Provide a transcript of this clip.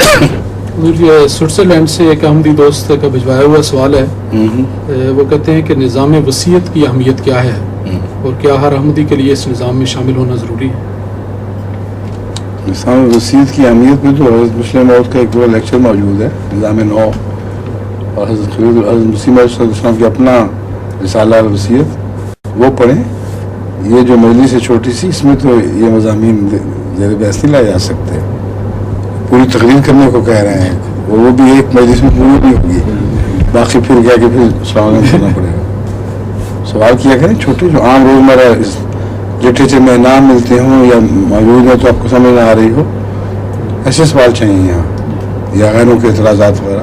Switzerland سے ایک احمدی دوست کا بھجوایا ہوا سوال ہے. وہ کہتے ہیں کہ نظام وصیت کی اہمیت کیا ہے اور کیا ہر احمدی کے لیے اس نظام میں شامل ہونا ضروری ہے؟ نظام وصیت کی اہمیت میں تو حضرت مسلم کا ایک پورا لیکچر موجود ہے نظام نو، اور حضرت مسیح علیہ السلام کی اپنا رسالہ الوصیت وہ پڑھیں. یہ جو مجلس ہے چھوٹی سی، اس میں تو یہ مضامین زیر بحث نہیں لائے جا سکتے. پوری تقریر کرنے کو کہہ رہے ہیں اور وہ بھی ایک مجلس میں پوری نہیں ہوگی، باقی پھر کیا کہ پھر السلام علیکم کرنا پڑے گا. سوال کیا کریں چھوٹے جو عام روزمرہ لٹریچر میں نام ملتے ہوں یا موجود ہیں تو آپ کو سمجھ نہ آ رہی ہو، ایسے سوال چاہیے یہاں، یا غیروں کے اعتراضات وغیرہ.